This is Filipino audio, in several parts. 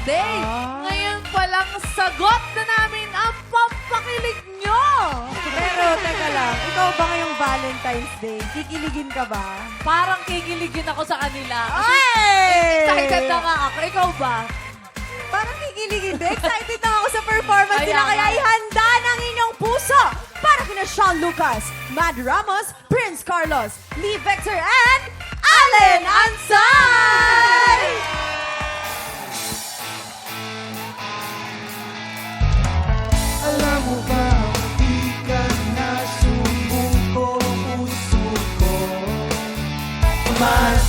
Day. Ngayon palang sagot na namin ang pampakilig nyo. Pero, teka lang, ikaw ba ngayong Valentine's Day? Kikiligin ka ba? Parang kikiligin ako sa kanila. Ay! Excited na nga ako. Ikaw ba? Parang kikiligin din. Excited na ako sa performance Kaya nila. nga. Kaya ihanda ng inyong puso para kina Sean Lucas, Mad Ramos, Prince Carlos, Lee Vector, and Allen Ansay! Alam mo ba, di ka na sumuko puso ko. Mas,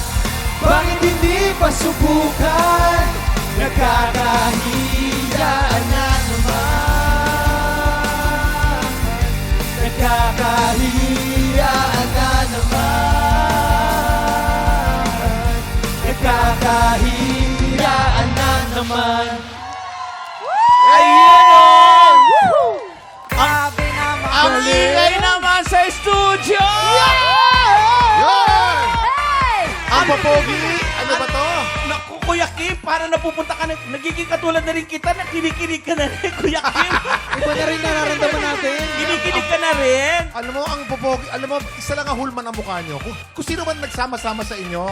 bakit hindi pa subukan? Nakakahiya na naman. Nakakahiya na naman. Nakakahiya na naman. Ayan o! Grabe naman. Ang ingay naman sa studio! Hey! Ang papogi! Ano ba to? Naku, Kuya Kim, para napupunta ka na, nagiging katulad na rin kita, nakikinig ka na rin, Kuya Kim. Iba na rin nararamdaman natin. Kinikinig ka na rin. Alam mo, ang papogi, alam mo, isa lang ang hulma ng mukha nyo. Kung sino man nagsama-sama sa inyo,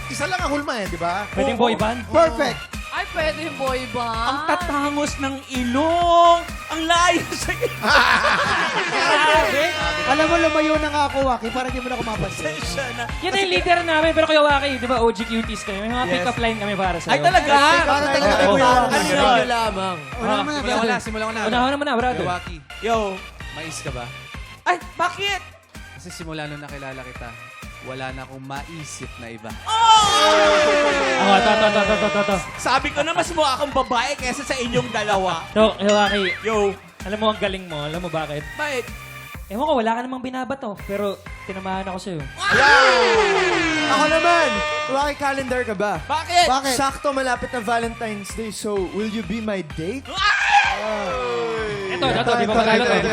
isa lang ang hulma di ba? Pwedeng boy band? Perfect! Ay, pwede yung boy ba? Ang tatangos ng ilong. Ang layo sa Grabe. Alam mo, lumayo na nga ako, Waki, para di mo na ako mapansin. Pasensya na. Yan ang leader namin. Pero Kuya Waki, di ba OG cuties kami? May mga Yes. pick-up line kami para sa'yo. Ay, talaga? Para talaga Oo. kuya. Ano yun? lamang. Una naman na, Simulan ko na. Unahan naman na, brother. Waki, Yo. mais ka ba? Ay, bakit? Kasi simula nung nakilala kita, wala na akong maisip na iba. Ako, to. Sabi ko na mas mukha akong babae kesa sa inyong dalawa. So, Kuya Waki, Yo. alam mo ang galing mo. Alam mo bakit? Bakit? Ewan ko, wala ka namang binabato. Pero, tinamahan ako sa'yo. Ako naman, Waki, calendar ka ba? Bakit? Bakit? Sakto malapit na Valentine's Day, so will you be my date? Ito, di ba magalo to? Ito.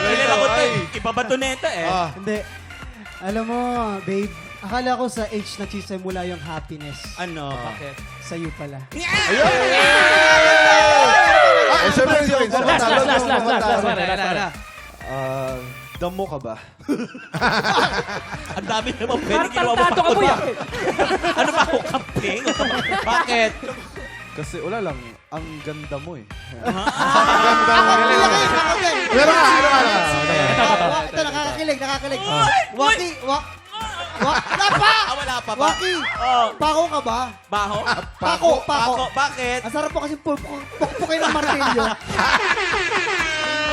Ilan ako to? Iba ba to neto eh? Hindi. Alam mo, babe, akala ko sa age nagsisimula yung happiness. Ano? Bakit? Sa'yo pala. Last. Damo ka ba? Ang dami naman pwede Parang ginawa mo tartato ka pa. po yan. Ano ba ako camping? Bakit? Kasi wala lang, ang ganda mo eh. Pero Ito, nakakakilig. Waki! Wala pa! Wala pa ba? Waki, Oh, pako ka ba? baho? Pako. Bakit? Ang sarap po kasi pukpukin ng martilyo.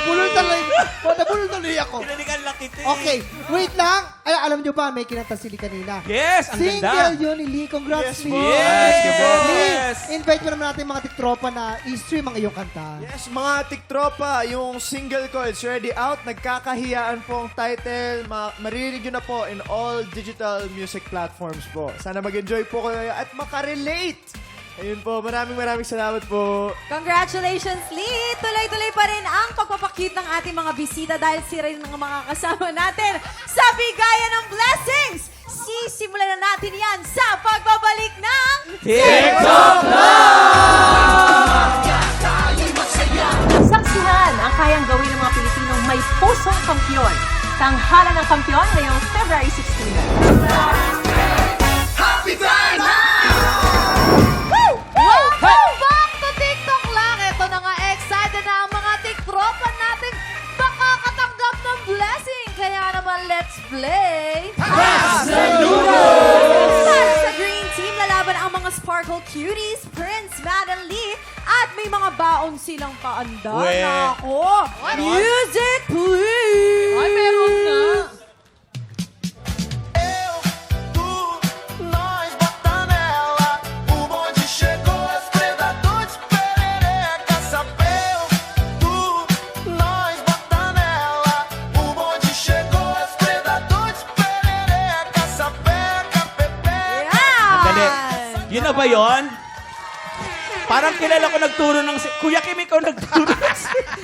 Nabulol tuloy ako. Pinalikan lang kita. Okay, wait lang. Ay, alam nyo ba, may kinanta si Lee kanina. Yes, ang Single ganda. yun ni Lee. Congrats, Lee. Yes, Lee, invite mo naman natin mga tiktropa na i-stream ang iyong kanta. Yes, mga tiktropa, yung single ko, it's already out. Nagkakahiyaan po ang title. Maririnig nyo na po in all digital music platforms po. Sana mag-enjoy po kayo at makarelate. Ayun po, maraming salamat po. Congratulations, Lee! Tuloy-tuloy pa rin ang pagpapakit ng ating mga bisita dahil sila rin ang mga kasama natin sa Bigayan ng Blessings! Sisimulan na natin yan sa pagbabalik ng TikTok Saksihan ang kayang gawin ng mga Pilipinong may pusong kampiyon. Tanghalan ng kampiyon ngayong February 16. Welcome back to TikTok lang. Ito na nga, excited na ang mga tiktropa natin makakatanggap ng blessing. Kaya naman, let's play. Para sa Green Team, lalaban ang mga Sparkle Cuties, Prince, Matt, and Lee, at may mga baon silang paanda. We. Nako! Music, please! Ay, meron nga. Yan! Yun na ba yun? Parang kilala ko nagturo ng... Kuya Kim, ikaw nagturo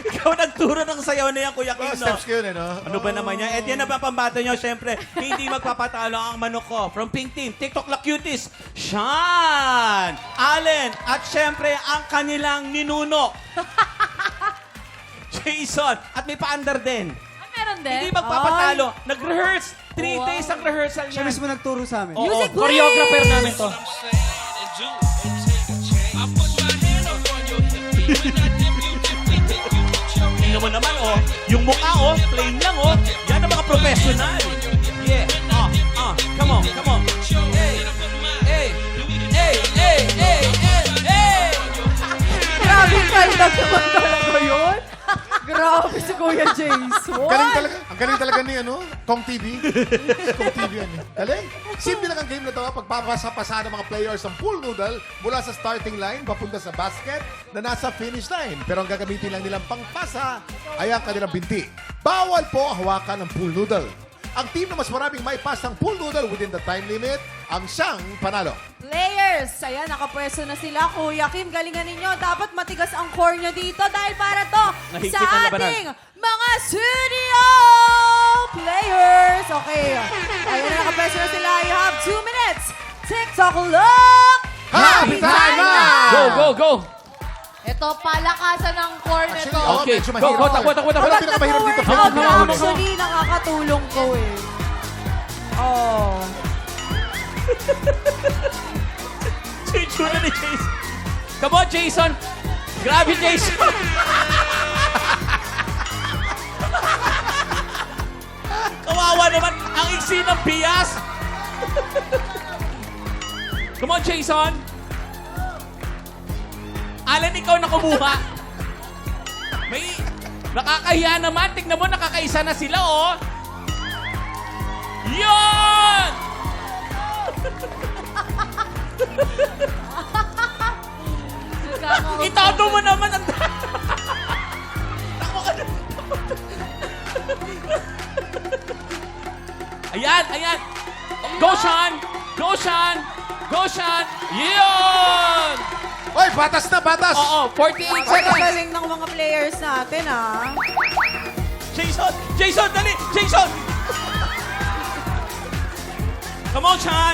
ikaw nagturo ng sayaw na yan, Kuya Kim, Mga no? steps kayo no? Ano ba naman yan? At yan na ba pambato nyo? Siyempre, hindi magpapatalo ang manok ko. From Pink Team, TikTok La Cuties, Sean, Allen, at siyempre, ang kanilang ninuno. Jason, at may pa-under din. Ay, meron din. Hindi magpapatalo. Nag-rehearse. 3 days ang rehearsal Siya niyan. mismo nagturo sa amin. Oo. Music please! Choreographer namin to. Tingnan mo naman, oh. Yung mukha, oh. Plain lang, oh. Yan ang mga professional. Yeah. Come on, come on. Hey. Hey. Hey. Hey. Hey. Hey. Hey. Grabe kind of naman talaga yun. Grabe si Kuya Jason. Ang galing talaga ni Kong TV. Kong TV yan. Galing. Simple lang ang game na ito. Pagpapasa-pasa ng mga players ng pool noodle mula sa starting line papunta sa basket na nasa finish line. Pero ang gagamitin lang nilang pangpasa ay ang kanilang binti. Bawal po hawakan ng pool noodle. Ang team na mas maraming may pass ng pool noodle within the time limit ang siyang panalo. Players, ayan, nakapwesto na sila. Kuya Kim, galingan ninyo. Dapat matigas ang core nyo dito dahil para to Mahigpit sa ang labanan. ating mga studio players. Okay, ayan na, nakapwesto na sila. You have 2 minutes. TikTok look! Happy time na! Go, go, go! Ito, palakasan ng core nito. Okay, medyo go, mahirap. go, takbo, takbo, takbo. Wala pinakamahirap dito. Ako, Come on. actually, nakakatulong ko eh. Oh. Chitsura ni Jason. Come on, Jason. Grabe, Jason. Kawawa naman ang iksi ng bias. Come on, Jason. Alan, ikaw na kumuha. May... Nakakahiya naman. Tignan mo, nakakaisa na sila, oh. Yon! Itago mo naman ang... Takbo ka na. Ayan, ayan. Go, Sean! Go, Sean! Go, Sean! Yun! Oy, batas na, batas! Oo, 48 Ang seconds. galing ng mga players natin, ah. Jason! Jason, dali! Jason! Come on, Sean!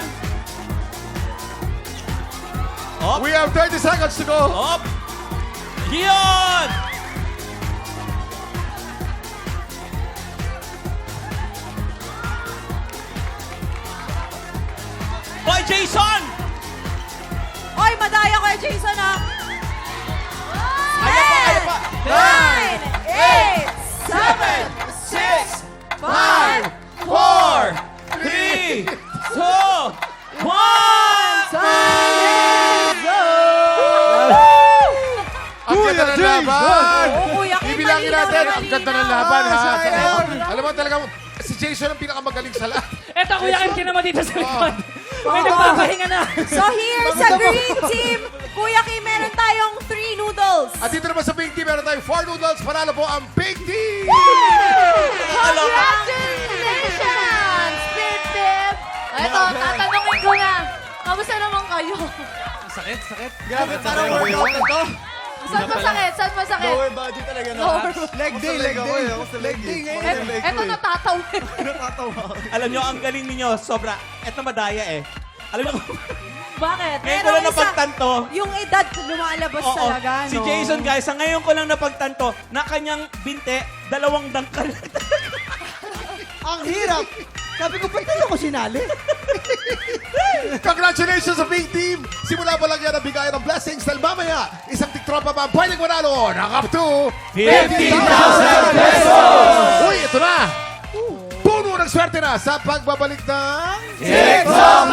Up, We have 30 seconds to go. up! Yun! Hoy, Jason! Oy, madaya ko Jason, ah. Kaya pa, kaya pa! 9, 8, 7, 6, 5, 4, 3, 2, 1! Ang ganda ng laban! Oo, Kuya Kim, Ibilangin malinaw natin, na ang ganda ng malinaw. laban, ha? Sayang. Alam mo talaga, si Jason ang pinakamagaling sa lahat. Eto, Kuya Kim, kinama dito sa likod. May nagpapahinga na. So here sa green team, Kuya Kim, meron tayong 3 noodles. At dito naman sa Pink Team, meron tayong 4 noodles. Panalo po ang Pink Team! Congratulations, Pit Pip! Ito, tatanungin ko na. Kamusta naman kayo? Sakit, sakit. Grabe, parang workout na to. Saan masakit? Saan masakit? Lower body talaga na. Lower Leg day, leg day. Leg day ngayon. Ito natatawid. Alam nyo, ang galing ninyo, sobra. Eto madaya eh. Alam nyo, Bakit? ngayon ko lang napagtanto. Yung edad lumalabas Oo, talaga, no? si Jason, guys, sa ngayon ko lang napagtanto na kanyang binte, 2 dangkal. Ang hirap. Sabi ko, ba't ako sinali? Congratulations sa Pink Team! Simula pa lang yan ang bigayan ng blessings dahil mamaya, isang tiktropa pa ang pwedeng manalo ng up to 50,000 pesos! Uy, ito na! Puno ng swerte na sa pagbabalik ng... TikTok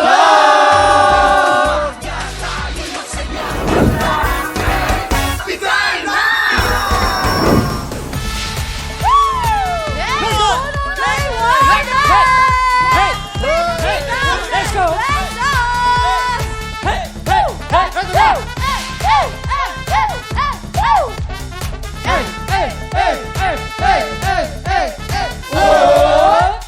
Let's go! Hey! Hey! Hey! Hey! Hey! Hey! Hey! Hey! Hey! Hey! Whoa!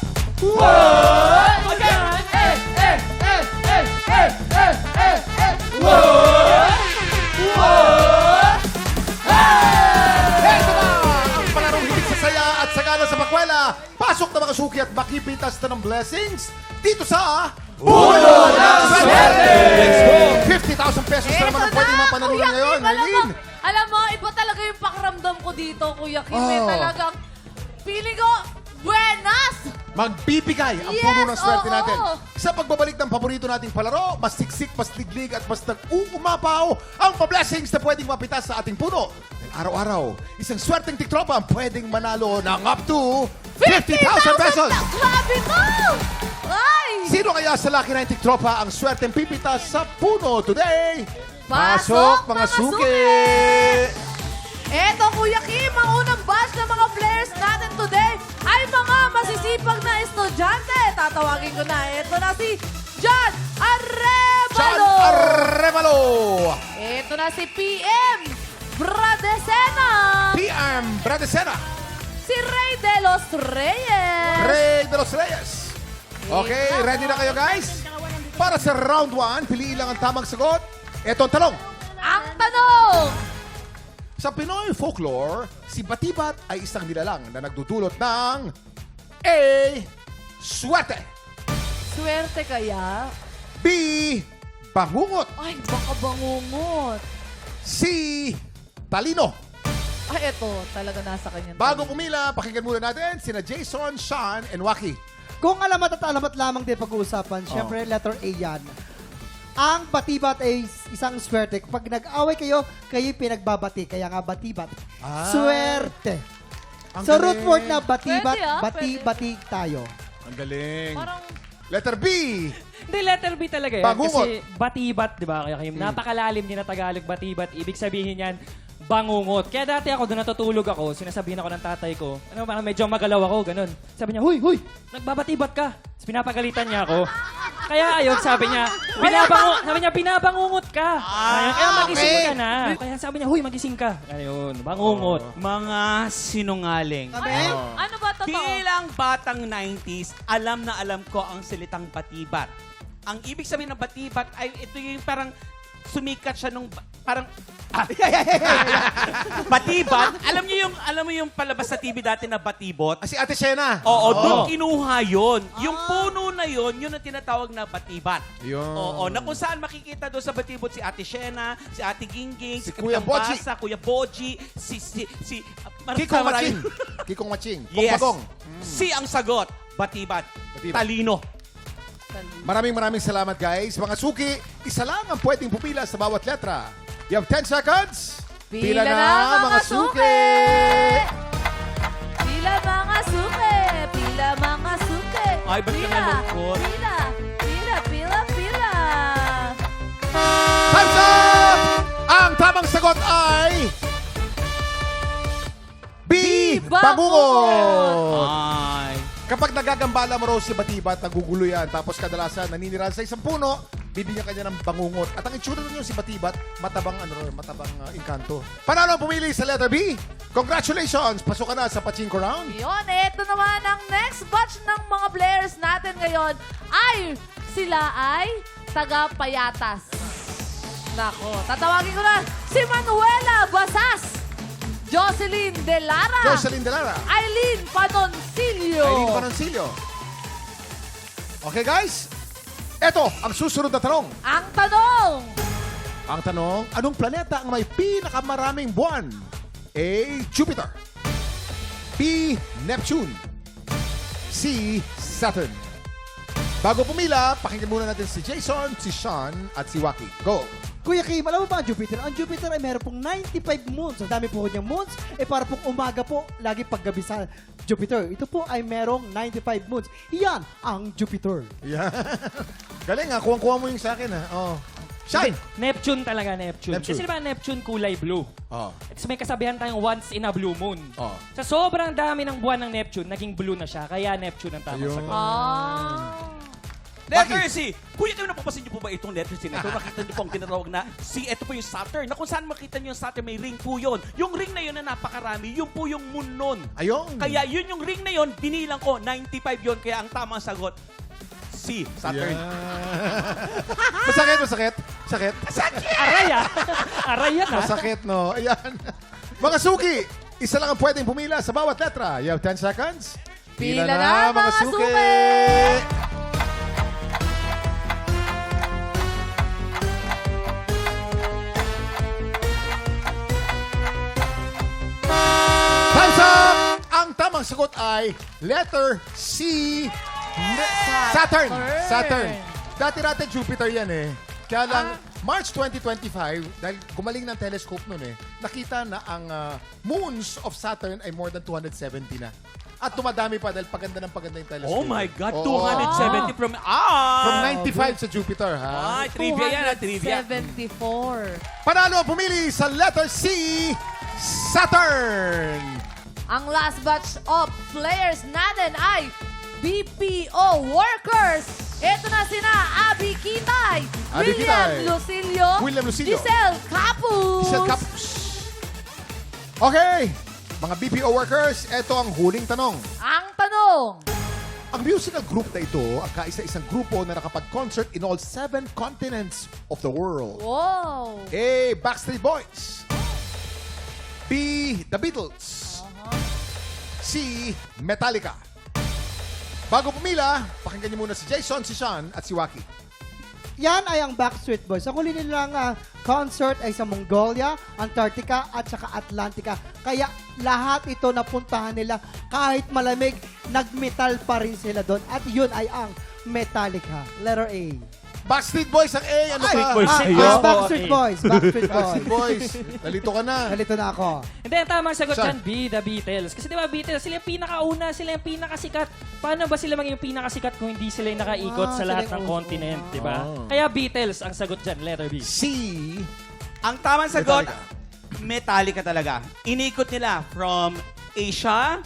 Whoa! Again! Hey! Hey! Hey! Hey! sagana sa pakwela. Pasok na mga suki at makipitas na ng blessings dito sa Puno ng Swerte! Let's go! 50,000 pesos na naman ang pwedeng mapanalunan ngayon. Arlene! Alam mo, iba talaga yung pakiramdam ko dito, Kuya Kim. Oh. Talagang, feeling ko, buenas! Magbibigay ang Yes, puno ng swerte oo. natin. Sa pagbabalik ng paborito nating palaro, mas siksik, mas liglig at mas nag-uumapaw ang pa-blessings na pwedeng mapitas sa ating puno. Dahil araw-araw, isang swerteng tiktropa ang pwedeng manalo ng up to 50,000 pesos. Grabe to! Ay! Sino kaya sa Lucky 9 tiktropa ang swerteng pipitas sa puno today? Pasok, mga mga suki! Eto, Kuya Kim, ang unang batch ng mga players natin today ay mga masisipag na estudyante. Tatawagin ko na. Eto na si John John Arevalo. Arevalo! Eto na si PM Bradesena. PM Bradesena! Si Rey de los Reyes. Rey de los Reyes. Okay, ready na kayo guys? Para sa round 1, piliin lang ang tamang sagot. Eto ang tanong. Ang tanong. Sa Pinoy folklore, si Batibat ay isang nilalang na nagdudulot ng A. Swerte. Swerte kaya? B. Bangungot. Ay, baka bangungot. C. Talino. Ay, eto. Talaga nasa kanya. Bago pumila, pakinggan muna natin sina Jason, Sean, and Waki. Kung alamat at alamat lamang din pag-uusapan, syempre letter A yan. Ang batibat ay isang swerte. Kapag nag-away kayo, kayo'y pinagbabati. Kaya nga batibat. Swerte. Ang Sa galing. root word na batibat, Pwede, bati-bati tayo. Ang galing. Parang, Letter B. Hindi, letter B talaga yan. Bangungot. Kasi batibat, di ba? Kaya napakalalim din na Tagalog, batibat. Ibig sabihin yan, bangungot. Kaya dati ako, doon natutulog ako, sinasabihan ako ng tatay ko, parang medyo magalaw ako, ganun. Sabi niya, huy, nagbabatibat ka. Tapos pinapagalitan niya ako. Kaya ayun, sabi niya, binabangungot ka. Kaya magising ka na. Kaya sabi niya, huy, magising ka. Ayun, bangungot. Mga sinungaling. ano ba totoo? Bilang batang 90s, alam na alam ko ang salitang batibat. Ang ibig sabihin ng batibat ay ito yung parang sumikat siya nung parang batibat. Alam mo yung palabas sa TV dati na batibot? Si Ate Shena. Oo, doon kinuha yun. Yung puno na yun ang tinatawag na batibat. Yun. Oo, na kung saan makikita doon sa batibot si Ate Shena, si Ate Gingging, Si Kuya Boji. Basa, Kuya Boji, Kikong Maching. Kikong Maching. Kong Yes. Bagong. Si ang sagot, batibat. Batibat. Talino. Maraming salamat guys. Mga suki, isa lang ang pwedeng pupila sa bawat letra. You have 10 seconds. Pila na, mga suki! Pila mga suki! Pila mga suki! Ay, ba't ka nalungkot? Pila! Time's up! Ang tamang sagot ay... B. Bangungot! Ay. Kapag nagagambala mo raw si Batibat, nagugulo yan. Tapos kadalasan, naninirahan sa isang puno, bibigyan kanya ng bangungot. At ang itsura nun yung si Batibat, matabang inkanto. Panalo ang pumili sa letter B. Congratulations! Pasok ka na sa Pachinko Round. Yun, eto naman ang next batch ng mga players natin ngayon ay sila ay taga-Payatas. Nako, tatawagin ko na si Manuela Basas, Jocelyn De Lara, Jocelyn De Lara. Aileen Panoncillo. Aileen Panoncillo. Okay guys, eto ang susunod na tanong. Ang tanong, Ang tanong, anong planeta ang may pinakamaraming buwan? A. Jupiter. B. Neptune. C. Saturn. Bago pumila, pakinggan muna natin si Jason, si Sean, at si Waki. Go! Kuya Kim, alam mo ba ang Jupiter? Ang Jupiter ay meron pong 95 moons. Ang dami po niyang moons. Para pong umaga po, lagi paggabi sa Jupiter. Ito po ay merong 95 moons. Yan ang Jupiter. Yeah. Galing ha, kuwang-kuha mo yung sa akin ha. Oh. Shine! Neptune talaga, Neptune. Neptune. Kasi diba Neptune kulay blue? Oh. At may kasabihan tayong once in a blue moon. Oh. Sa sobrang dami ng buwan ng Neptune, naging blue na siya. Kaya Neptune ang tamang Ayun. sagot. Letter C. Kuya, kayo napapasin niyo po ba itong letter C na ito? Nakita niyo po ang tinatawag na C. Ito po yung Saturn. Na kung saan makita niyo yung Saturn, may ring po yun. Yung ring na yun na napakarami, yun po yung moon nun. Ayun. Kaya yun yung ring na yun, binilang ko, 95 yun. Kaya ang tamang sagot, C. Saturn. Masakit, masakit. Sakit. Aray ah! Aray yan ah! Masakit, no? Ayan. Mga suki, Isa lang ang pwedeng pumila sa bawat letra. You have 10 seconds. Pila na, mga suki! Time's up! Ang tamang sagot ay letter C. Saturn. Saturn. Dati natin Jupiter yan eh. Kaya lang, March 2025, dahil gumaling ng telescope nun eh, nakita na ang moons of Saturn ay more than 270 na. At tumadami pa dahil paganda ng paganda yung telescope. Oh my God, Oo. 270 from... From 95 sa Jupiter, ha? Ay, trivia yan, trivia. 274. Panalo pumili sa letter C, Saturn. Ang last batch of players natin ay BPO workers. Ito na sina Abby Kitay, Abby William Lucilio, Giselle Capus. Giselle Capus. Okay, mga BPO workers, ito ang huling tanong. Ang tanong, Ang musical group na ito, ang kaisa-isang grupo na nakapag-concert in all 7 continents of the world. wow. A. Backstreet Boys. B. The Beatles. C. Metallica. Bago pumila, pakinggan niyo muna si Jason, si Sean, at si Waki. Yan ay ang Backstreet Boys. Ang huli nilang concert ay sa Mongolia, Antarctica at saka Atlantica. Kaya lahat ito napuntahan nila kahit malamig, nagmetal pa rin sila doon. At yun ay ang Metallica. Letter A. Backstreet Boys ang A. Ano Backstreet ka? Boys. Backstreet Boys. Backstreet Backstreet Boys. Boys. Nalito ka na. Nalito na ako. Hindi, ang tamang sagot Saan? dyan, B, The Beatles. Kasi di ba Beatles, sila yung pinakauna, sila yung pinakasikat. Paano ba sila maging pinakasikat kung hindi sila yung nakaikot sa sila lahat yung ng uso. continent, di ba? Kaya Beatles ang sagot dyan, letter B. C. Ang tamang sagot, Metallica talaga. Inikot nila from Asia,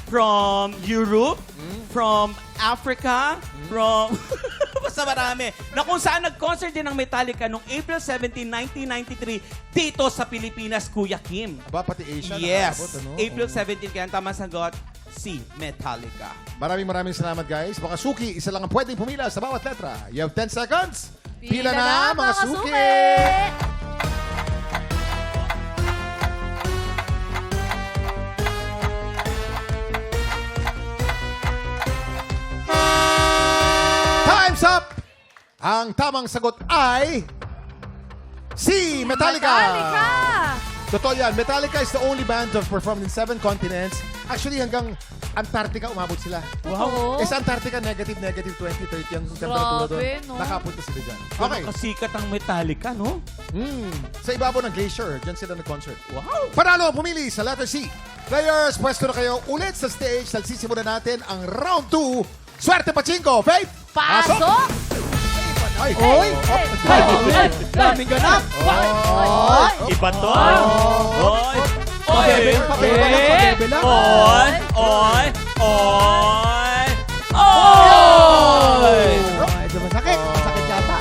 from Europe, from Africa, from... Basta marami. Na kung saan nag-concert din ng Metallica noong April 17, 1993 dito sa Pilipinas, Kuya Kim. Aba, pati Asia. Yes. nakaabot, ano? April 17, kaya ang tamang sagot, C, Metallica. Maraming salamat, guys. Mga suki, isa lang ang pwedeng pumila sa bawat letra. You have 10 seconds. Pila na, mga suki! Time's up! Ang tamang sagot ay... C. Metallica! Metallica! Totoo yan. Metallica is the only band to have performed in 7 continents. Actually, hanggang Antarctica umabot sila. Wow. Eh, sa Antarctica, negative 20, 30 ang temperatura doon. Grabe, no? Nakapunta sila dyan. Okay. Okay. Kasikat ang Metallica, no? Sa ibabaw ng glacier, dyan sila nag-concert. Wow. Panalo, pumili sa letter C. Players, pwesto na kayo ulit sa stage. Nagsisimulan natin ang round 2. Swerte Pachinko! Faith! Pasok! Ay! Oy! Daming ganap! Iba to. Oy! Pabebe, pabebe lang, pabebe lang. Oy! Oy! Oy! Oy! Medyo masakit. Masakit yata.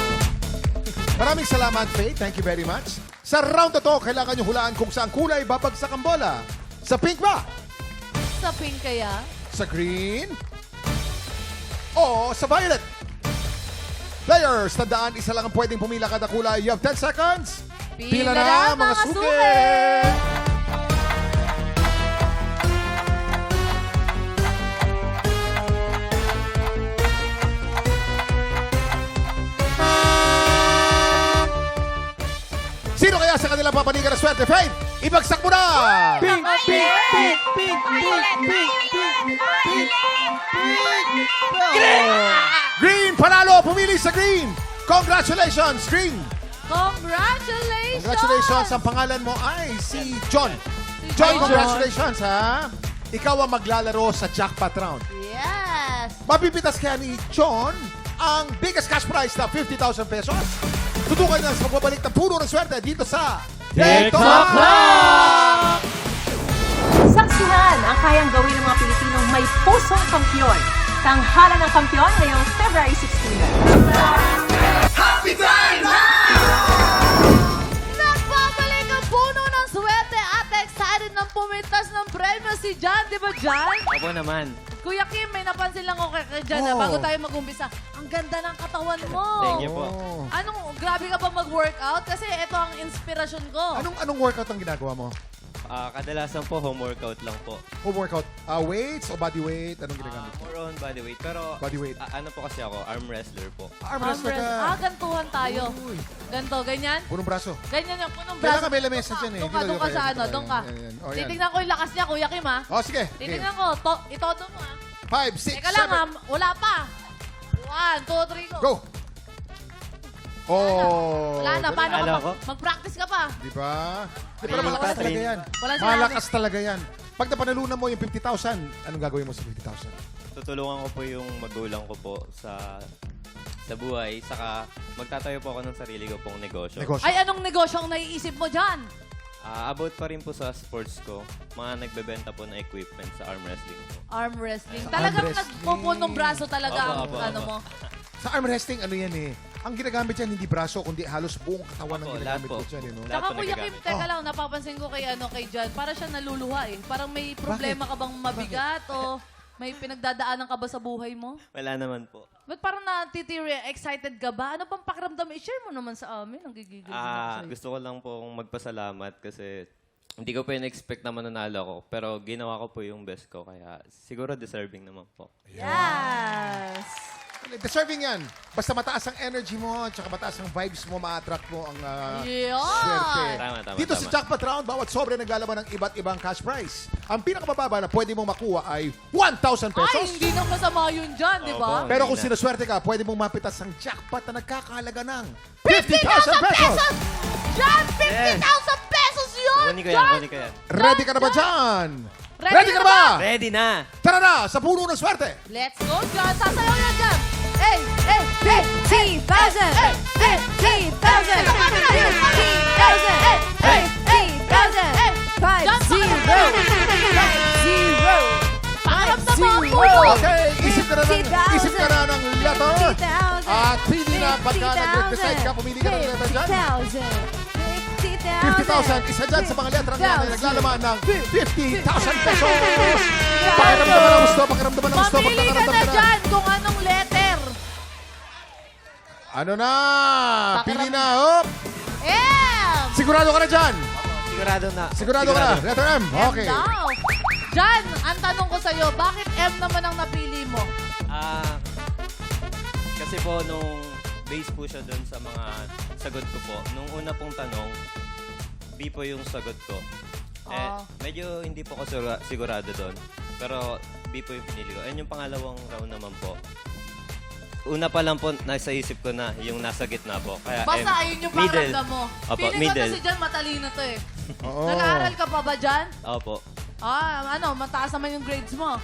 Maraming salamat, Faith. Thank you very much. Sa round na to, kailangan nyo hulaan kung saan kulay babagsak ang bola. Sa pink ba? Sa pink kaya? Sa green? O sa violet? Players, tandaan, isa lang ang pwedeng pumila kada kulay. You have 10 seconds. Pila na, mga suki! Sino kaya sa kanilang papanigan ng swerte? Faith, ibagsak mo na! Pink, pink, pink, pink, pink, pink, pink, pink, Green, panalo! Pumili sa green! Congratulations, green! Congratulations! Congratulations! Ang pangalan mo ay si John. John, congratulations, ha? Ikaw ang maglalaro sa jackpot round. Yes! Mapipitas kaya ni John ang biggest cash prize na 50,000 pesos. Tutukan na sa pagbabalik ng puno ng swerte dito sa TikTok Club! Saksihan ang kayang gawin ng mga Pilipinong may pusong kampiyon. Tanghalan ng kampiyon ngayong February 16. Nagbabalik ang puno ng swerte at excited ng pumitas ng premyo si Jan. Di ba, Jan? Opo naman. Kuya Kim, may napansin lang ako kay Jan na bago tayo mag-umpisa. Ang ganda ng katawan mo. Thank you po. Grabe ka ba mag-workout? Kasi ito ang inspirasyon ko. Anong workout ang ginagawa mo? Kadalasan po, home workout lang po. Home workout. Weights o body weight? Anong ginagamit mo? More on body weight. Pero, Body weight. ano po kasi ako, arm wrestler po. Arm wrestler ka. Gantuhan tayo. Uy. Ganto, ganyan. Punong braso. Ganyan yung punong Kailangan braso. may lamesa dyan eh. Doon ka, Dito, doon ka dito, sa dito, ano, dito. doon ka. Yan, yan. Oh, yan. Titignan ko yung lakas niya, Kuya Kim, ha? Oh, sige. Titignan ko. Itodo mo, ha? 5, 6, Teka lang, 7. ha? Wala pa. 1, 2, 3, go. Go! Oh! Wala na. Paano Alam ka ko. mag-practice ka pa? Di ba? Di ba Train malakas pa, talaga train. yan? Wala sinabi. Malakas talaga yan. Pag napanalunan mo yung 50,000, anong gagawin mo sa 50,000? Tutulungan ko po yung magulang ko po sa buhay. Saka magtatayo po ako ng sarili ko pong negosyo. Negosyo. Ay, anong negosyo ang naiisip mo dyan? About pa rin po sa sports ko. Mga nagbebenta po na equipment sa arm wrestling po. Arm wrestling. Talagang wrestling. nagpupunong braso talaga ang Opo, ano mo. Sa arm wrestling, ano yan eh? Ang ginagamit yan, hindi braso, kundi halos buong katawan ang Opo, ginagamit lahat ko po. dyan. Eh, no? Lahat Saka po Kuya Kim, nagagamit. teka lang, napapansin ko kay Jan, para siya naluluha eh. Parang may problema ka bang mabigat o may pinagdadaanan ka ba sa buhay mo? Wala naman po. Ba't parang natitiri, excited ka ba? Ano pang pakiramdam? I-share mo naman sa amin. Ang gigigil din ako sa'yo. Gusto ko lang pong magpasalamat kasi hindi ko pa in-expect na mananalo ko. Pero ginawa ko po yung best ko. Kaya siguro deserving naman po. Yes! Deserving yan. Basta mataas ang energy mo, tsaka mataas ang vibes mo, ma-attract mo ang Yun! swerte. Tama, Dito sa tama. Jackpot Round, bawat sobre naglalaman ng iba't ibang cash prize. Ang pinakamababa na pwede mong makuha ay 1,000 pesos. Ay, hindi na masama yun dyan, di ba? Opo. Pero kung Hindi na. sinuswerte ka, pwede mong mapitas ang jackpot na nagkakahalaga ng 50,000 pesos! Jan, 50,000 pesos yun! Kunin ko yan, Jan! kunin ko yan. Ready ka na ba dyan? Ready ka ka na ba? Ready na! Tara na, sa puno ng swerte! Let's go, Jan! Sasayaw yan, Jan! Hey! 50,000! 50,000! 50,000! 50,000! 5-0! Pakiramdam mo ang puno! Okay, isip ka na ng 50,000. letter. 50,000. At pili na pagka nag-decide ka, pumili ka ng letter dyan. 50,000, isa dyan sa mga letra niya na naglalaman ng 50,000 pesos. Pakiramdaman ang gusto, pakiramdaman ang gusto, Mamili ka pagkakaramdam na ka na. dyan kung anong letter. Ano na? Pili na, hop! M! Sigurado ka na dyan? Sigurado na. Sigurado ka na? Letter M, okay. M daw. Jan, ang tanong ko sa'yo, bakit M naman ang napili mo? Kasi po, nung base po siya dun sa mga sagot ko po, nung una pong tanong, B po yung sagot ko. Medyo hindi po ako sigurado doon. Pero B po yung pinili ko. And yung pangalawang round naman po, una pa lang po, nasa isip ko na yung nasa gitna po. Kaya Basta M, ayun yung middle. pakiramdam mo. Opo, Feeling ko middle. kasi dyan matalino to eh. Oo. Nag-aaral ka pa ba dyan? Opo. Mataas naman yung grades mo.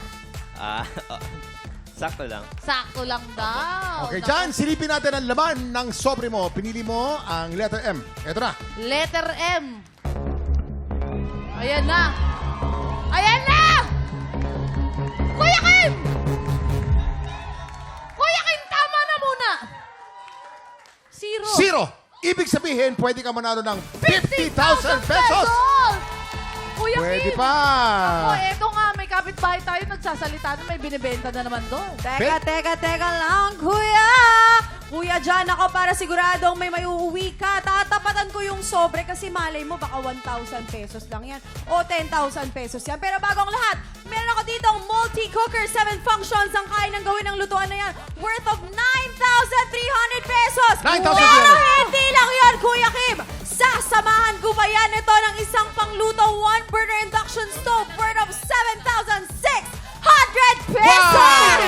Sakto lang. Sakto lang daw. Okay, Jan, silipin natin ang laman ng sobre mo. Pinili mo ang letter M. Ito na. Letter M. Ayan na. Ayan na! Kuya Kim! Kuya Kim, tama na muna. Zero. Ibig sabihin, pwede ka manalo ng 50,000 pesos. Kuya Pwede Kim. pa. Oh, eto nga, may kapitbahay tayo nagsasalita na may binibenta na naman doon. Teka lang, kuya! Kuya Jan, ako para siguradong may uuwi ka. Tatapatan ko yung sobre kasi malay mo baka 1,000 pesos lang yan o 10,000 pesos yan. Pero bago ang lahat, meron ako ditong multi-cooker, 7 functions ang kaya ng gawin ng lutuan na yan. Worth of 9,300 pesos! 9,300. Pero hindi lang yan, Kuya Kim! Sasamahan ko ba yan ito ng isang pangluto 1-burner induction stove worth of 7,600 pesos!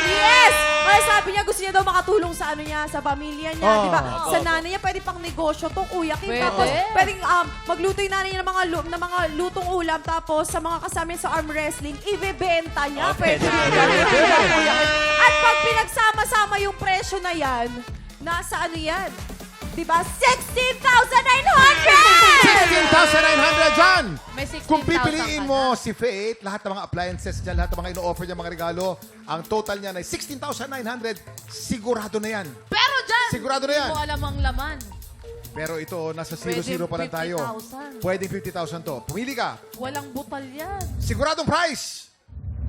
Yes! Kaya sabi niya, gusto niya daw makatulong sa ano niya, sa pamilya niya, di ba? Sa nanay niya, pwede pang negosyo to, Kuya Kim. Pwede. Tapos, pwedeng magluto yung nanay niya ng mga lutong ulam, tapos sa mga kasama niya sa arm wrestling, ibebenta niya. Pwede. Kuya Kim. At pag pinagsama-sama yung presyo na yan, nasa ano yan? Diba? 16,900! 16,900 dyan! May 16,000 Kung pipiliin ka mo na. si Faith, lahat ng mga appliances dyan, lahat ng mga ino-offer niya, mga regalo, ang total niya ay 16,900. Sigurado na yan. Pero dyan, Sigurado na yan. hindi mo alam ang laman. Pero ito, nasa 0-0 Pwede pa lang tayo. 50,000. Pwedeng 50,000 to. Pumili ka. Walang butal yan. Siguradong price.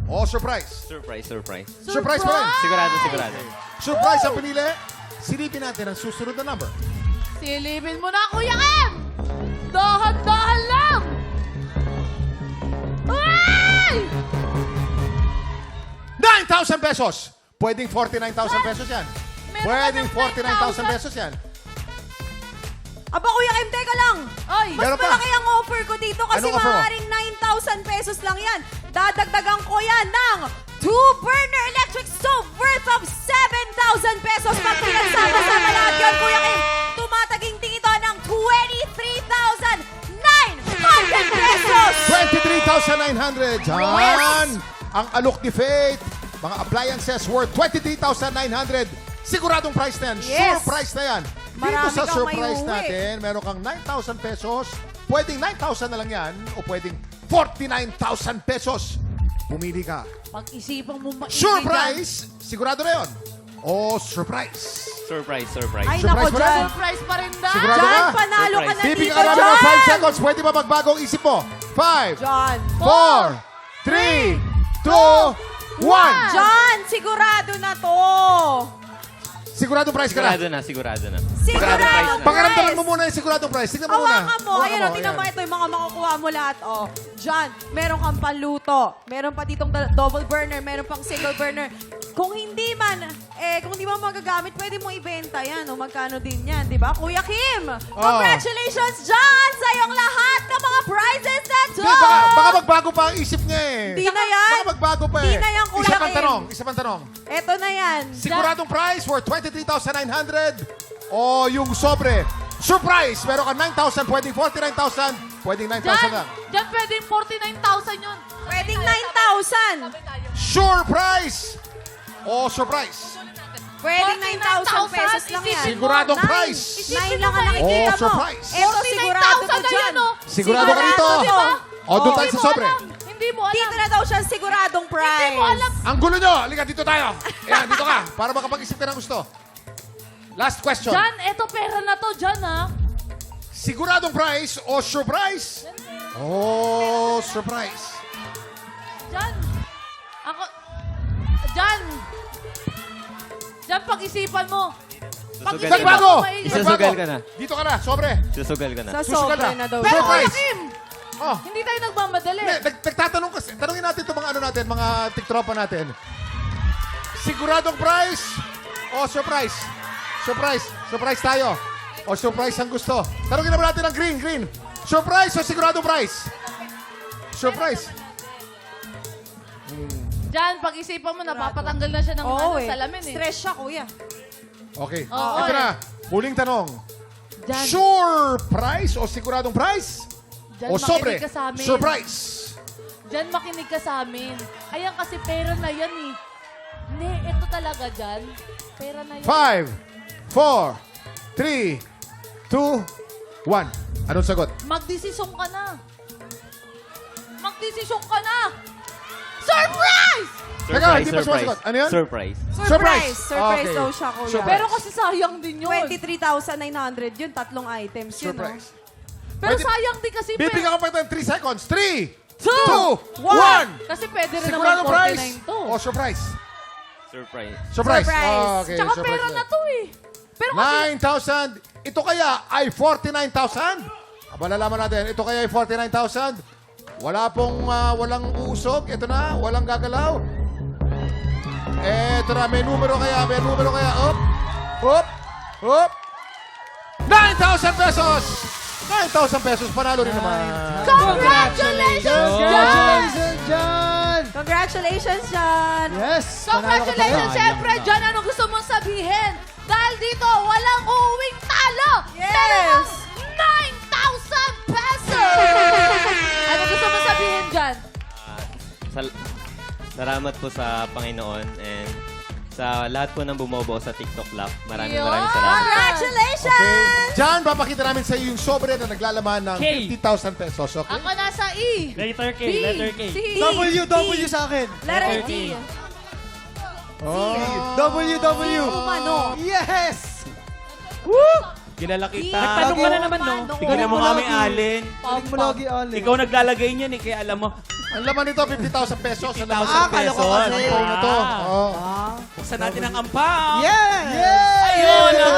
O surprise. Surprise. Surprise pa rin. Sigurado. Surprise ang pinili. Silipin natin ang susunod na number. Silipin mo na, Kuya Kim! Dahan-dahan lang! 9,000 pesos. Pwedeng 49,000 pesos yan. Meron Pwedeng ka ng 49,000 pesos yan. Aba, Kuya Kim, teka lang. Oy, Mas Meron pa. malaki ang offer ko dito kasi Anong offer mo? maaaring 9,000 pesos lang yan. Dadagdagan ko yan ng 2-burner electric stove worth of 7,000 pesos. Pag pinagsama-sama lahat yun, Kuya Kim, tumataginting ito ng 23,900 pesos. 23,900. Diyan. Ang alok ni Faith. Mga appliances worth 23,900. Siguradong price na yan. Sure Yes. price na yan. Marami Dito sa kang surprise maiuwi. natin, meron kang 9,000 pesos. Pwedeng 9,000 na lang yan o pwedeng 49,000 pesos. Pumili ka. pag-isipan mo maigi Sure dyan. price, sigurado na yun. O surprise. Surprise. Ay, Surprise nako, pa rin? Jan. Surprise pa rin daw. Sigurado Jan, ka? panalo ka na Bibigyan dito, ka namin ng 5 Jan. seconds. Pwede ba magbago ang isip mo? 5, Jan. 4, 3, 2, 1. Jan, sigurado na to. Siguradong price ka na. Sigurado na. Sigurado price na. Pakaramdaman mo muna yung siguradong price. Tignan mo muna. Hawakan mo. Ayan, o, tingnan mo ito yung mga makukuha mo lahat. Oh. John, meron kang panluto. Meron pa ditong double burner. Meron pang single burner. Kung hindi man magagamit, pwede mo ibenta yan. O, magkano din yan, di ba? Kuya Kim, congratulations, John, sa iyong lahat ng mga prizes na to! Hindi, baka magbago pa ang isip niya eh. Di na yan. Baka magbago pa Di eh. na yan, Kuya Isa pang Kim. tanong. Isa pang tanong. Eto na yan. Siguradong price worth 23,900 o yung sobre. Surprise! Meron ka 9,000, pwedeng 49,000, pwedeng 9,000 Jan, lang. Jan, pwedeng 49,000 yun. Pwedeng 9,000. Sure price o surprise. Pwedeng 9,000 pesos lang yan. Siguradong price. 9 lang ang nakikita mo. surprise. Eto, sigurado to 49,000 na dyan. yan, oh. Sigurado ka dito. Sigurado, di ba? O, doon tayo Hindi sa mo sobre. alam. Hindi mo alam. Dito na daw siya siguradong price. Hindi mo alam. Ang gulo nyo. Halika, dito tayo. Ayan, dito ka. Para makapag-isip ka ng gusto. Last question. Jan, eto pera na to, Jan, ha? Siguradong price o surprise? Oh, surprise. Jan, ako... Jan! Jan, pag-isipan mo. Susugal Nagbago! ka na. Isusugal ka na. Dito ka na, sobre. Susugal ka na. Sa Susugal sobre na. na daw. Pero, Surprise. Kuya Kim, Oh. hindi tayo nagmamadali. Hindi, nagtatanong kasi. Tanungin natin itong mga ano natin, mga tiktropa natin. Siguradong price o surprise? Surprise. Surprise tayo. O surprise ang gusto. Tanungin naman natin ang green. Surprise o siguradong price? Surprise. Jan, pag-isipan mo, napapatanggal na siya ng salamin, eh. Stress siya, kuya. Okay. Oo, Ito na. Huling tanong. Jan, Sure price o siguradong price? Jan, O sobre? makinig ka sa amin. Surprise. Jan, makinig ka sa amin. Ayan kasi pera na yan, eh. Hindi, ito talaga, Jan. Pera na yan. 5, 4, 3, 2, 1. Anong sagot? Magdesisyon ka na. Magdesisyon ka na. Surprise! Teka, hindi pa sumasagot. Ano yan? Surprise. Surprise Okay. daw siya, kuya. Surprise. Pero kasi sayang din yun. 23,900 yun, tatlong items yun. Surprise. Pero Pwede- sayang din kasi. Bibigyan ka pa ng 3 seconds. 3, 2, 2, 1. Kasi pwede rin naman Siguradong price 49 to. o surprise? Surprise. Surprise. Surprise. Okay, Tsaka surprise pera na to, eh. Pero kasi, 9,000. Ito kaya ay 49,000? Malalaman natin. Ito kaya ay 49,000? Wala pong, walang uusog. Ito na, walang gagalaw. Ito na, may numero kaya. Up, up, up. 9,000 pesos! 9,000 pesos, panalo rin naman. congratulations, Jan! Congratulations, John! Congratulations, John! Yes! Congratulations, siyempre, Jan, anong gusto mong sabihin? Dahil dito, walang uuwing talo! Yes! 9,000 pesos! Ano gusto mong sabihin, Jan? Salamat po sa Panginoon and sa lahat po ng bumubuo sa TikTok Lab. Maraming Yun. salamat. Congratulations! Jan, papakita namin sa iyo yung sobre na naglalaman ng K. 50,000 pesos. Okay? Ako nasa E. Letter K, B, letter K. C, W sa akin. Letter D. W. Umano. Yes! Kilala kita. Nagtanong ka na naman, no? Tignan mo kami, Alin. Galing mo lagi, Alin. Ikaw naglalagay niyan eh, kaya alam mo. Ang laman nito, 50,000 pesos. Ang laman 50,000 kala ko pesos. kasi. na to. Oo. Buksan natin ang ampaw. Yes! Ayun, ang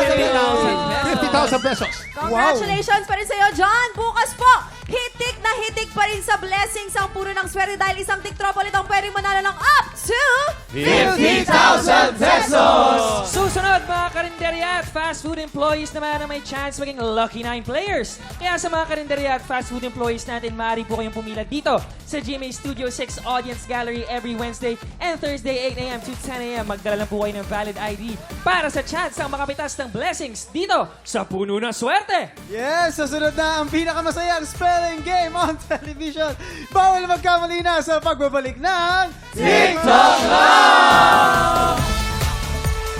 50,000 pesos. Congratulations pa rin sa'yo, John! Bukas po, hitik na hitik pa rin sa blessings ang puro ng swerte dahil isang TikTrop ulit ang pwedeng manalo ng up to 50,000 pesos! Susunod mga karinderya at fast food employees naman na may chance maging Lucky 9 players. Kaya sa mga karinderya at fast food employees natin, maaari po kayong pumila dito sa GMA Studio 6 Audience Gallery every Wednesday and Thursday 8 a.m. to 10 a.m. Magdala lang po kayo ng valid ID para sa chance ang makapitas ng blessings dito sa Puno ng Swerte. Yes, susunod na ang pinakamasayang spelling game on television. Bawal magkamali na sa pagbabalik ng TikTok Live!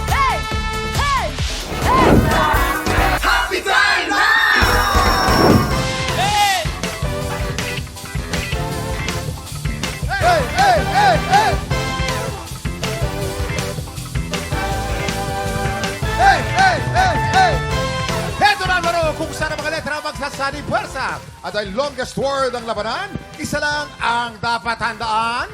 Hey! Hey! Hey! Happy time now! Hey! Hey, hey, hey, hey! Hey, hey, hey, hey! Heto na ang laro kung saan ang mga letra magsasaling puwersa. At ang longest word ang labanan, isa lang ang dapat handaan.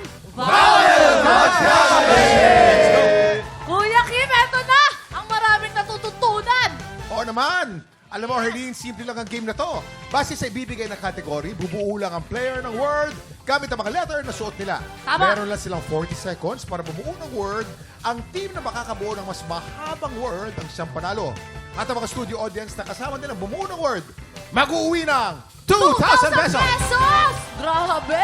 Kuya Kim, eto na! Ang maraming natututunan! Oo naman! Alam mo, Herlene, simple lang ang game na to. Base sa ibibigay na kategory, bubuo lang ang player ng word gamit ang mga letter na suot nila. Tama. Meron lang silang 40 seconds para bumuo ng word. Ang team na makakabuo ng mas mahabang word ang siyang panalo. At ang mga studio audience na kasama nilang bumuo ng word, mag-uwi ng 2,000 pesos! pesos! Grabe!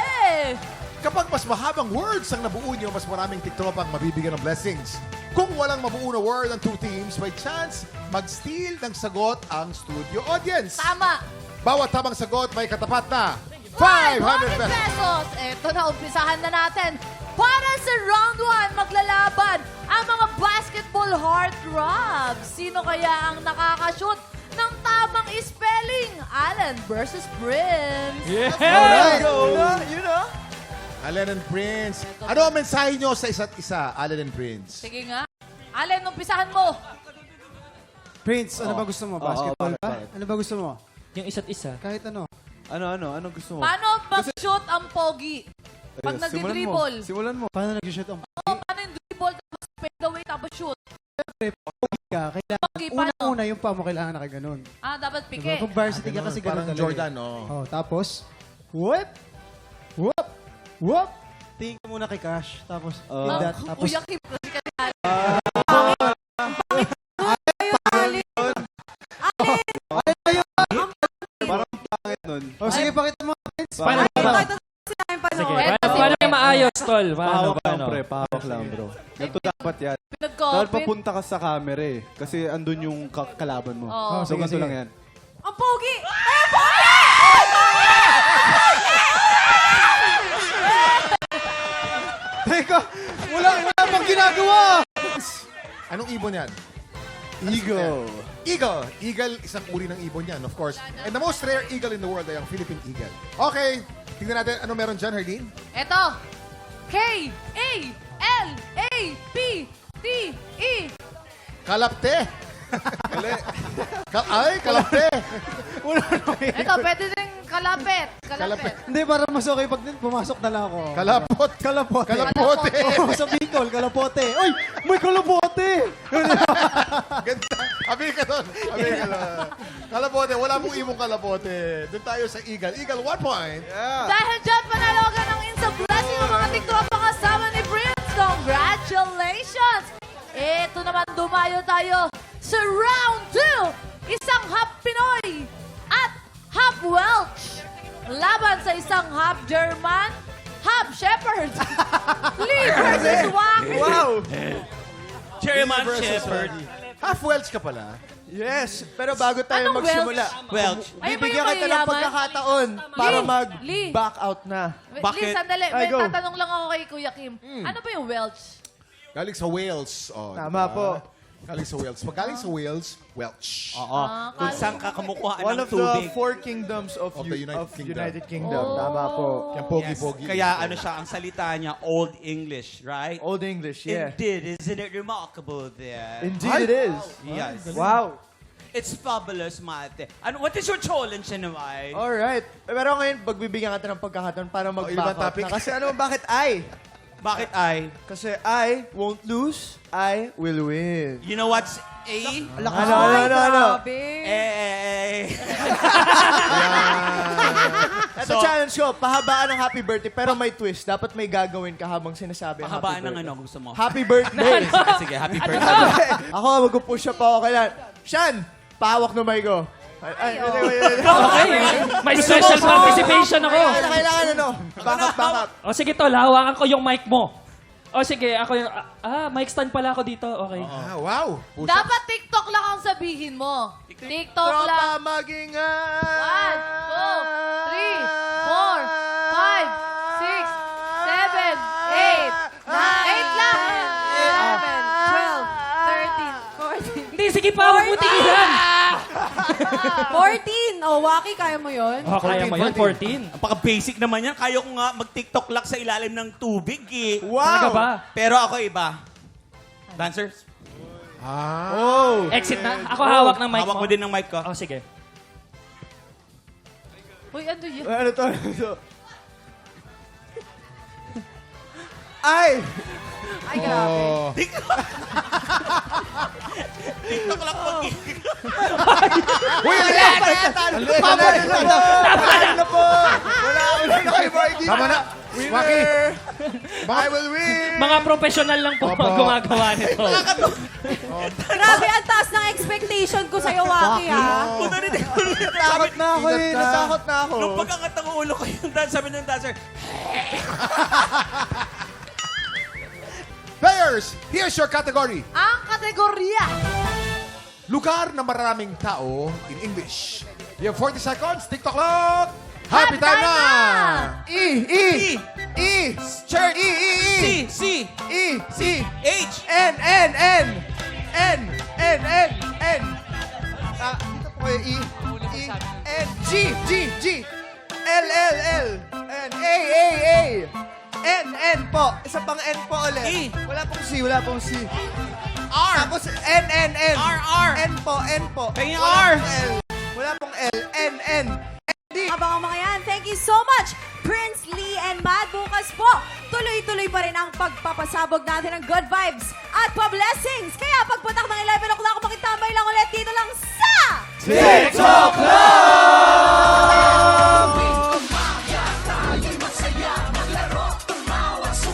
Kapag mas mahabang words ang nabuo niyo, mas maraming tiktropang mabibigyan ng blessings. Kung walang mabuo na word ang two teams, may chance mag-steal ng sagot ang studio audience. Tama! Bawat tamang sagot may katapat na 500 pesos. pesos! Eto na, umpisahan na natin. Para sa round 1, maglalaban ang mga basketball heartthrobs. Sino kaya ang nakakashoot ng tamang spelling? Alan versus Prince. Alright. You know? Allen and Prince. Ano ang mensahe nyo sa isa't isa, Allen and Prince? Sige nga. Alan, umpisahan mo. Prince, ano ba gusto mo? Basketball ba? Ano ba gusto mo? Yung isa't isa. Kahit ano. Ano gusto mo? Paano mag-shoot ang pogi? Pag nag-dribble. Simulan mo. Paano nag-shoot ang Paano yung dribble, tapos fade away, tapos shoot? ka? Kailangan, Pogi, paano? una-una yung pa mo kailangan nakaganon. Ah, dapat Diba? pike. Kung varsity ka kasi ganun Parang talaga. Jordan, no? Oh, tapos, whoop! Whoop! Whoop! Tingin ka muna kay Cash. Tapos, with that. Tapos, Kuya Kim, kasi ka Parang pangit nun. oh, sige, pakita mo. Prince. Paano? Sige, Eto, paano yung maayos, tol? Paano? Pahawak lang, pre. Pahawak lang, bro. Ganito dapat yan. Dapat Nag-COVID. papunta ka sa camera eh. Kasi andun yung kalaban mo. Oo. So, ganito lang yan. Ang pogi! Teka, wala pang ginagawa! Anong ibon yan? Eagle. Eagle. Eagle, isang uri ng ibon yan, of course. And the most rare eagle in the world ay ang Philippine eagle. Okay, tingnan natin ano meron dyan, Herlene. Eto. K-A-L-A-P-T-E. Kalapte. Ay, kalapte. Eto, pwede din kalapit. Kalapit. Hindi, para mas okay pag pumasok na lang ako. Kalapot. Kalapote. Kalapote. Oo, sa Bicol, kalapote. Uy, may kalapote! Ganda. Abi ka doon. Abi ka doon. Kalapote. Wala mong imong kalapote. Doon tayo sa eagle. Eagle, 1 point. Dahil dyan, panalo ka ng Insta Blessing ng mga TikTok kasama ni Prince. Congratulations! Ito naman, dumayo tayo sa round 2. Isang half Pinoy at half Welsh. Laban sa isang half German, half Shepherd. Lee versus Waki. Wow! Chairman Versus Shepherd. Roddy. Half Welsh ka pala. Yes, pero bago tayo Anong magsimula, Welch. Ay, ba bibigyan yung kita ng mayayaman? pagkakataon para Lee, mag-back out na. Lee, sandali. Ay, May go. tatanong lang ako kay Kuya Kim. Ano ba yung Welsh? Galing sa Wales. Oh, Tama diba? po. Galing sa Wales. Pag galing sa Wales, Welsh. Oo. Kung saan ka kamukha One ng of the tubig. 4 kingdoms of, Of the United Kingdom. United Kingdom. Oh. Tama po. Yan, pogi-pogi. Kaya ano siya, ang salita niya, Old English, right? Old English, yeah. Indeed, isn't it remarkable there? Indeed it is. Yes. Wow. It's fabulous, mate. And what is your challenge anyway? Alright. Pero ngayon, pagbibigyan kita ng pagkakataon para ibang mag-back out topic. na. Kasi ano, bakit ay? Bakit I? Kasi I won't lose, I will win. You know what's A? Ano? Grabe. Ito challenge ko, pahabaan ng happy birthday, pero may twist. Dapat may gagawin ka habang sinasabi ang Pahabaan happy ng birthday. ano gusto mo? Happy birthday! Sige, happy birthday. Ako, mag-push up ako kailan. Shan, pahawak ng mic ko. Ay, Okay. May special participation ako. Kailangan ano? Backup. O sige tol, hawakan ko yung mic mo. O sige, ako yung... mic stand pala ako dito. Okay. Wow. Dapat TikTok lang ang sabihin mo. TikTok lang. Tropa maging 1, 2, 3, 4, 5, 6, 7, 8, 8 lang. 11, 12, 13, 14. Hindi, sige pa, huwag mo tigilan. 14! Oh, Waki, kaya mo yun? Kaya mo yun, 14. Ang paka-basic naman yan. Kaya ko nga mag-TikTok lang sa ilalim ng tubig eh. Talaga ba? Pero ako iba. Dancers? Oh! Exit na. Ako hawak ng mic Hawak mo. mo din ng mic ko. O sige. Uy, ano yun? Ano to? Ay! Ay, grabe. TikTok lang pag Uy, wala! Tama na po! Wala ako na kay Marky. Tama na. Waki. I will win! Mga professional lang po ang gumagawa nito. Grabe, ang taas ng expectation ko sa'yo, Waki, ha? Natakot na ako eh. Natakot na ako. Nung pagkangat ng ulo ko yung dance, sabi ng dancer, Players, here's your category. Ang kategorya. Lugar na maraming tao in English. You have 40 seconds. TikTok clock. Happy time na! E! Church! C, E! H, N! Dito po kayo. E! N! G! L! N! A! N po. Isa pang N po ulit. E. Wala pong C. R, Tapos N. R. N po. Tingin Wala R. pong L. Wala pong L. N. Abang mga yan, thank you so much, Prince Lee and Mad. Bukas po, tuloy-tuloy pa rin ang pagpapasabog natin ng good vibes at pa-blessings. Kaya pagputak ng 11 o'clock, makitambay lang ulit dito lang sa... TikTok